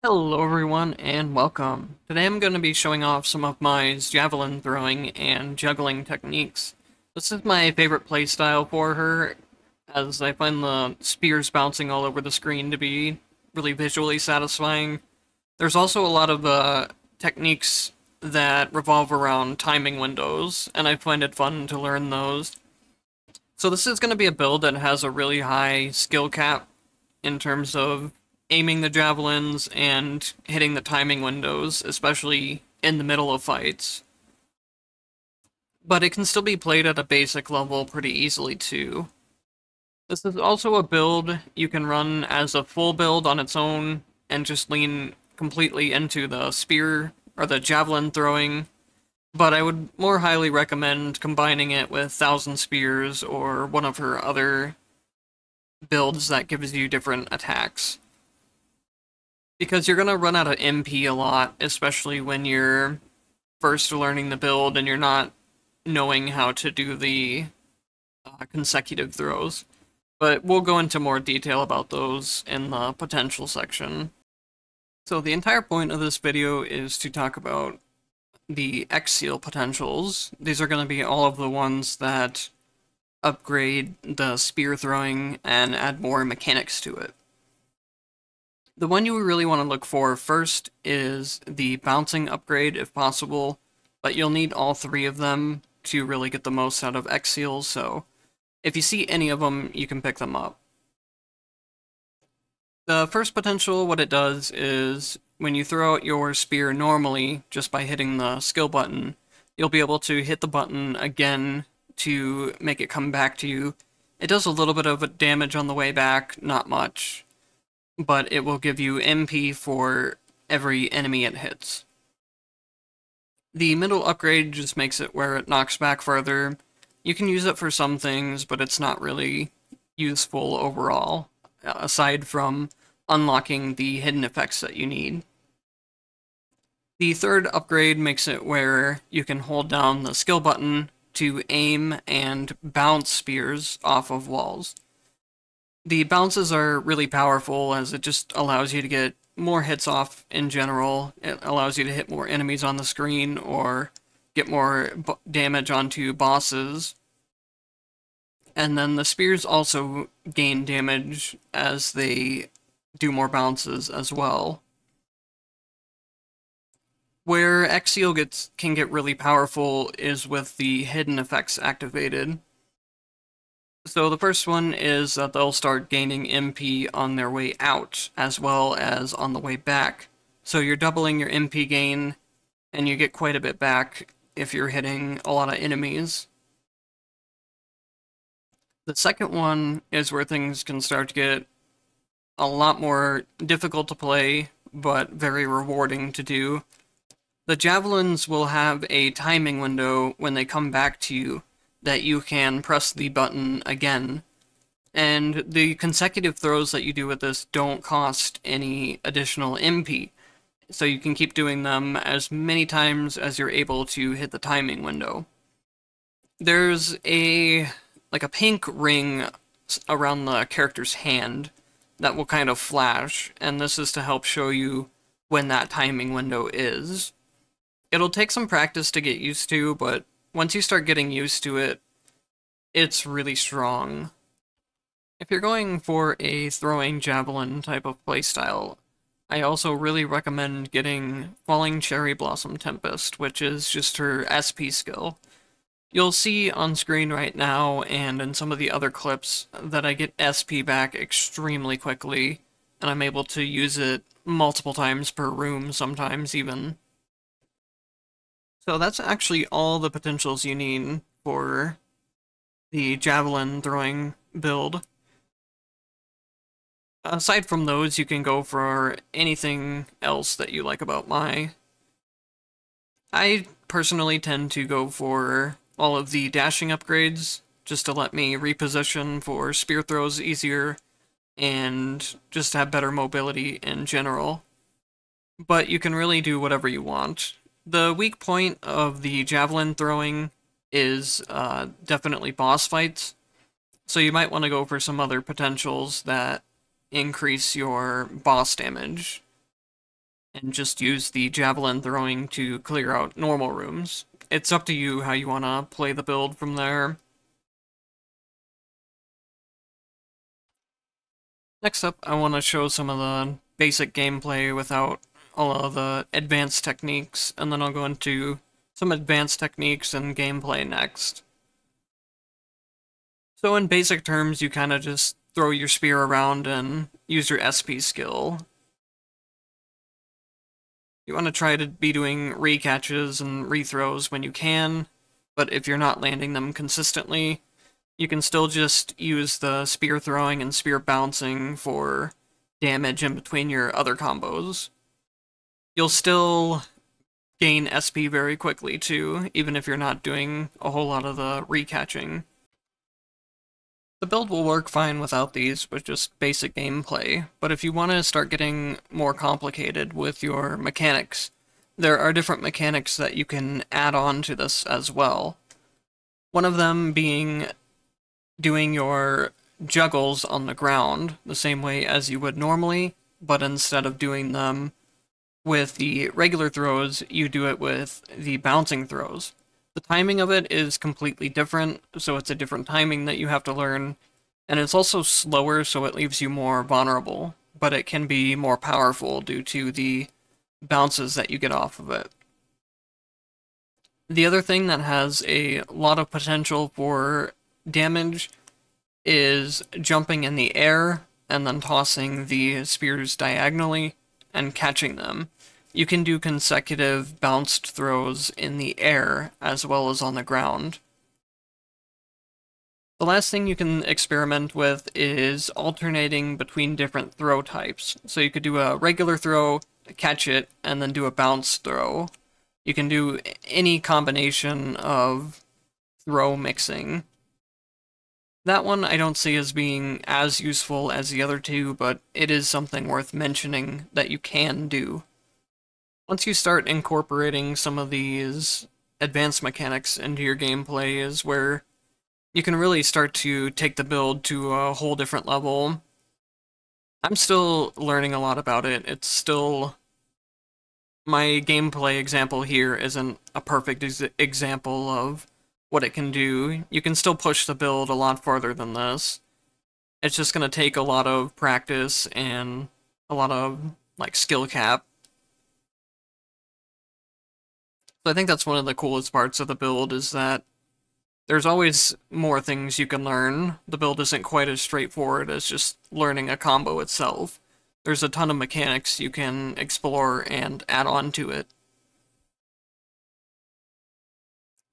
Hello everyone and welcome. Today I'm going to be showing off some of my javelin throwing and juggling techniques. This is my favorite playstyle for her, as I find the spears bouncing all over the screen to be really visually satisfying. There's also a lot of techniques that revolve around timing windows, and I find it fun to learn those. So this is going to be a build that has a really high skill cap in terms of aiming the javelins and hitting the timing windows, especially in the middle of fights. But it can still be played at a basic level pretty easily too. This is also a build you can run as a full build on its own and just lean completely into the spear or the javelin throwing, but I would more highly recommend combining it with Thousand Spears or one of her other builds that gives you different attacks. Because you're going to run out of MP a lot, especially when you're first learning the build and you're not knowing how to do the consecutive throws. But we'll go into more detail about those in the potential section. So the entire point of this video is to talk about the Exseal potentials. These are going to be all of the ones that upgrade the spear throwing and add more mechanics to it. The one you really want to look for first is the bouncing upgrade if possible, but you'll need all three of them to really get the most out of Exseal, so if you see any of them, you can pick them up. The first potential, what it does is, when you throw out your spear normally, just by hitting the skill button, you'll be able to hit the button again to make it come back to you. It does a little bit of damage on the way back, not much, but it will give you MP for every enemy it hits. The middle upgrade just makes it where it knocks back further. You can use it for some things, but it's not really useful overall, aside from unlocking the hidden effects that you need. The third upgrade makes it where you can hold down the skill button to aim and bounce spears off of walls. The bounces are really powerful as it just allows you to get more hits off in general. It allows you to hit more enemies on the screen or get more damage onto bosses. And then the spears also gain damage as they do more bounces as well. Where Exseal can get really powerful is with the hidden effects activated. So the first one is that they'll start gaining MP on their way out, as well as on the way back. So you're doubling your MP gain, and you get quite a bit back if you're hitting a lot of enemies. The second one is where things can start to get a lot more difficult to play, but very rewarding to do. The javelins will have a timing window when they come back to you that you can press the button again. And the consecutive throws that you do with this don't cost any additional MP, so you can keep doing them as many times as you're able to hit the timing window. There's a pink ring around the character's hand that will kind of flash, and this is to help show you when that timing window is. It'll take some practice to get used to, but once you start getting used to it, it's really strong. If you're going for a throwing javelin type of playstyle, I also really recommend getting Falling Cherry Blossom Tempest, which is just her SP skill. You'll see on screen right now, and in some of the other clips, that I get SP back extremely quickly, and I'm able to use it multiple times per room, sometimes even. So that's actually all the potentials you need for the javelin throwing build. Aside from those, you can go for anything else that you like about Mai. I personally tend to go for all of the dashing upgrades, just to let me reposition for spear throws easier, and just have better mobility in general. But you can really do whatever you want. The weak point of the javelin throwing is definitely boss fights, so you might want to go for some other potentials that increase your boss damage. and just use the Javelin throwing to clear out normal rooms. It's up to you how you want to play the build from there. Next up, I want to show some of the basic gameplay without all of the advanced techniques, and then I'll go into some advanced techniques and gameplay next. So in basic terms, you kind of just throw your spear around and use your SP skill. You want to try to be doing recatches and rethrows when you can, but if you're not landing them consistently, you can still just use the spear throwing and spear bouncing for damage in between your other combos. You'll still gain SP very quickly too, even if you're not doing a whole lot of the recatching. The build will work fine without these with just basic gameplay, but if you want to start getting more complicated with your mechanics, there are different mechanics that you can add on to this as well. One of them being doing your juggles on the ground the same way as you would normally, but instead of doing them with the regular throws, you do it with the bouncing throws. The timing of it is completely different, so it's a different timing that you have to learn, and it's also slower, so it leaves you more vulnerable, but it can be more powerful due to the bounces that you get off of it. The other thing that has a lot of potential for damage is jumping in the air and then tossing the spears diagonally and catching them. You can do consecutive bounced throws in the air as well as on the ground. The last thing you can experiment with is alternating between different throw types. So you could do a regular throw, catch it, and then do a bounce throw. You can do any combination of throw mixing. That one I don't see as being as useful as the other two, but it is something worth mentioning that you can do. Once you start incorporating some of these advanced mechanics into your gameplay is where you can really start to take the build to a whole different level. I'm still learning a lot about it. It's still... My gameplay example here isn't a perfect example of what it can do. You can still push the build a lot farther than this. It's just going to take a lot of practice and a lot of, like, skill cap. So I think that's one of the coolest parts of the build is that there's always more things you can learn. The build isn't quite as straightforward as just learning a combo itself. There's a ton of mechanics you can explore and add on to it.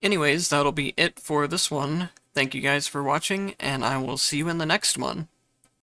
Anyways, that'll be it for this one. Thank you guys for watching, and I will see you in the next one.